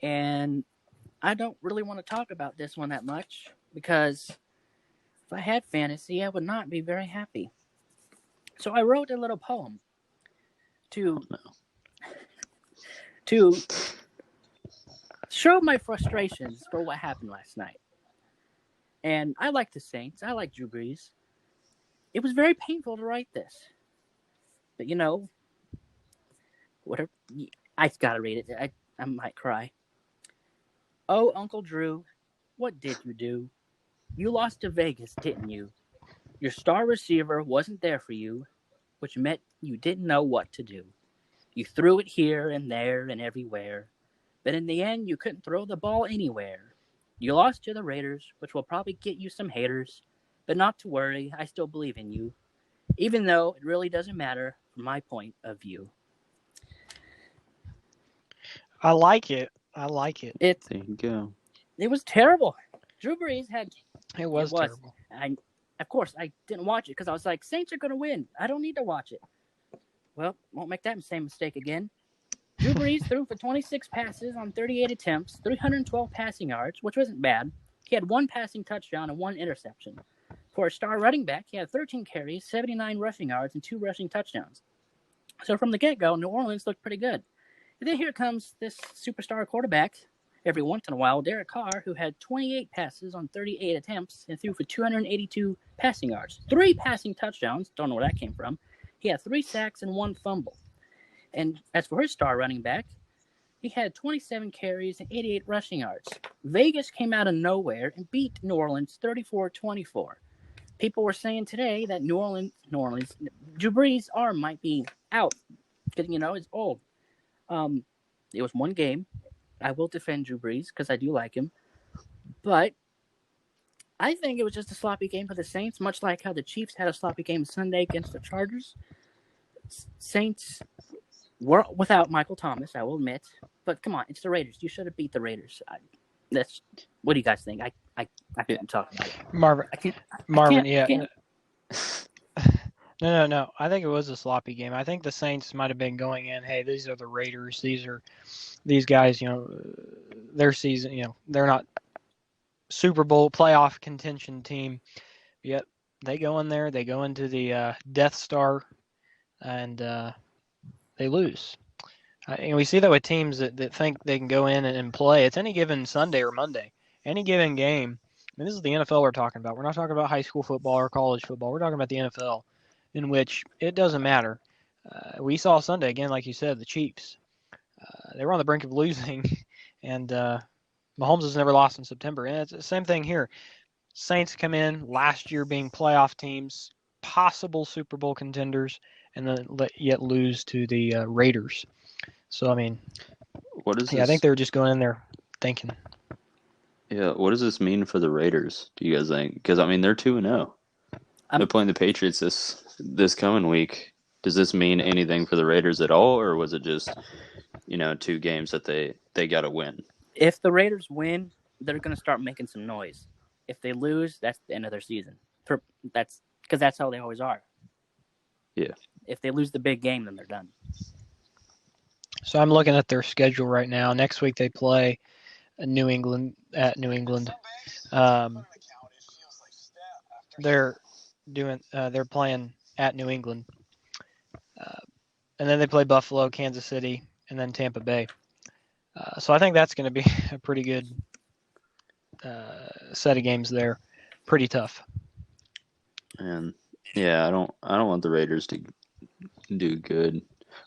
And I don't really want to talk about this one that much because if I had fantasy, I would not be very happy. So I wrote a little poem to No. to show my frustrations for what happened last night. And I like the Saints. I like Drew Brees. It was very painful to write this, but whatever. I gotta read it. I might cry. Oh, Uncle Drew, what did you do? You lost to Vegas, didn't you? Your star receiver wasn't there for you, which meant you didn't know what to do. You threw it here and there and everywhere, but in the end, you couldn't throw the ball anywhere. You lost to the Raiders, which will probably get you some haters, but not to worry, I still believe in you, even though it really doesn't matter from my point of view. I like it. I like it. It There you go. it was terrible. Drew Brees had It it was was. terrible. Of course I didn't watch it because I was like, Saints are gonna win. I don't need to watch it. Well, won't make that same mistake again. Drew Brees threw for 26 passes on 38 attempts, 312 passing yards, which wasn't bad. He had one passing touchdown and one interception. For a star running back, he had 13 carries, 79 rushing yards, and two rushing touchdowns. So from the get-go, New Orleans looked pretty good. And then here comes this superstar quarterback. Every once in a while, Derek Carr, who had 28 passes on 38 attempts and threw for 282 passing yards, three passing touchdowns. Don't know where that came from. He had three sacks and one fumble. And as for his star running back, he had 27 carries and 88 rushing yards. Vegas came out of nowhere and beat New Orleans 34-24. People were saying today that New Orleans, Drew Brees' arm might be out because it's old. It was one game. I will defend Drew Brees because I do like him, but I think it was just a sloppy game for the Saints, much like how the Chiefs had a sloppy game Sunday against the Chargers. Saints were without Michael Thomas, I will admit, but come on, it's the Raiders. You should have beat the Raiders. That's what do you guys think? I can't talk about it. Marvin. I can't. Marvin, I can't. No. I think it was a sloppy game. I think the Saints might have been going in, hey, these are the Raiders. These guys, their season, they're not Super Bowl playoff contention team. Yet they go in there, they go into the Death Star, and they lose. And we see that with teams that think they can go in and play. It's any given Sunday or Monday, any given game. I mean, this is the NFL we're talking about. We're not talking about high school football or college football. We're talking about the NFL, in which it doesn't matter. We saw Sunday, again, like you said, the Chiefs. They were on the brink of losing, and Mahomes has never lost in September. And it's the same thing here. Saints come in last year being playoff teams, possible Super Bowl contenders, and then yet lose to the Raiders. So, I mean, What is I think this? they were just going in there thinking. Yeah, what does this mean for the Raiders? Do you guys think? Because I mean, they're 2-0. They're playing the Patriots this coming week. Does this mean anything for the Raiders at all, or was it just two games that they got to win? If the Raiders win, they're going to start making some noise. If they lose, that's the end of their season. That's because that's how they always are. Yeah. If they lose the big game, then they're done. So I'm looking at their schedule right now. Next week they play New England at New England. They're playing at New England, and then they play Buffalo, Kansas City, and then Tampa Bay. So I think that's going to be a pretty good set of games there. Pretty tough. And yeah, I don't want the Raiders to do good.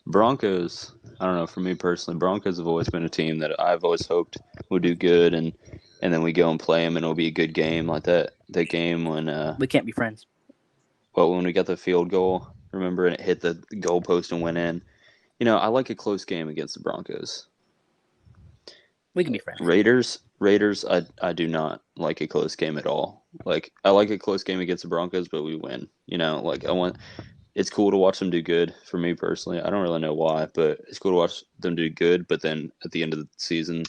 Broncos, I don't know, for me personally, Broncos have always been a team that I've always hoped would do good, and then we go and play them, and it'll be a good game like that game when we can't be friends. Well, when we got the field goal, remember, and it hit the goalpost and went in. I like a close game against the Broncos. We can be friends. Raiders, I do not like a close game at all. Like, I like a close game against the Broncos, but we win. It's cool to watch them do good for me personally. I don't really know why, but it's cool to watch them do good. But then at the end of the season,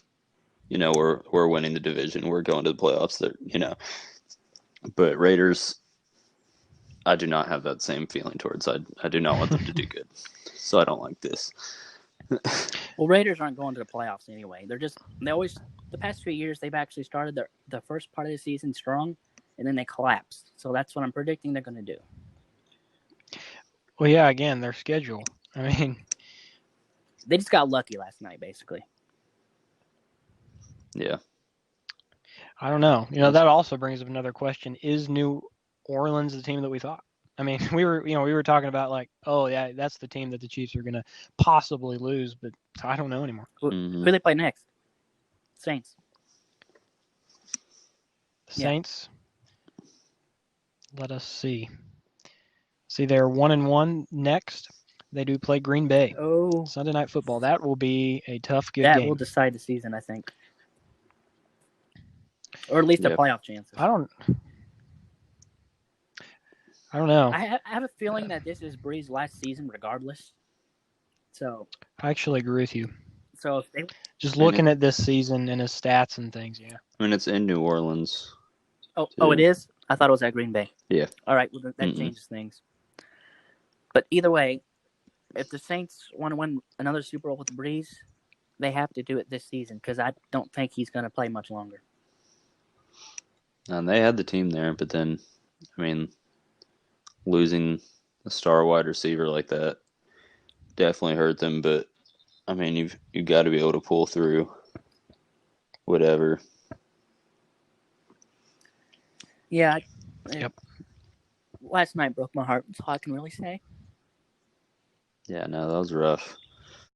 we're winning the division. We're going to the playoffs. But Raiders, I do not have that same feeling towards. I do not want them to do good, so I don't like this. Well, Raiders aren't going to the playoffs anyway. The past few years they've actually started the first part of the season strong, and then they collapsed. So that's what I'm predicting they're going to do. Well, yeah, again, their schedule. I mean, They just got lucky last night, basically. Yeah. I don't know. That also brings up another question. Is New Orleans the team that we thought? I mean, we were talking about like, oh yeah, that's the team that the Chiefs are going to possibly lose, but I don't know anymore. Mhm. Who do they play next? Saints. The Yeah. Saints. Let us see. See, they're 1-1 next. They do play Green Bay. Oh, Sunday Night Football. That will be a tough, good that game. will decide the season, I think, or at least their Yep. playoff chances. I don't know. I have a feeling that this is Bree's last season, regardless. So I actually agree with you. if they Just And looking at this season and his stats and things, yeah. I mean, it's in New Orleans. it is. I thought it was at Green Bay. Yeah. All right. Well, that Mm-mm. changes things. But either way, if the Saints want to win another Super Bowl with Breeze, they have to do it this season because I don't think he's going to play much longer. And they had the team there, but then, I mean, losing a star wide receiver like that definitely hurt them. But I mean, you've got to be able to pull through whatever. Yeah. Yep. Last night broke my heart. That's all I can really say. Yeah, no, that was rough.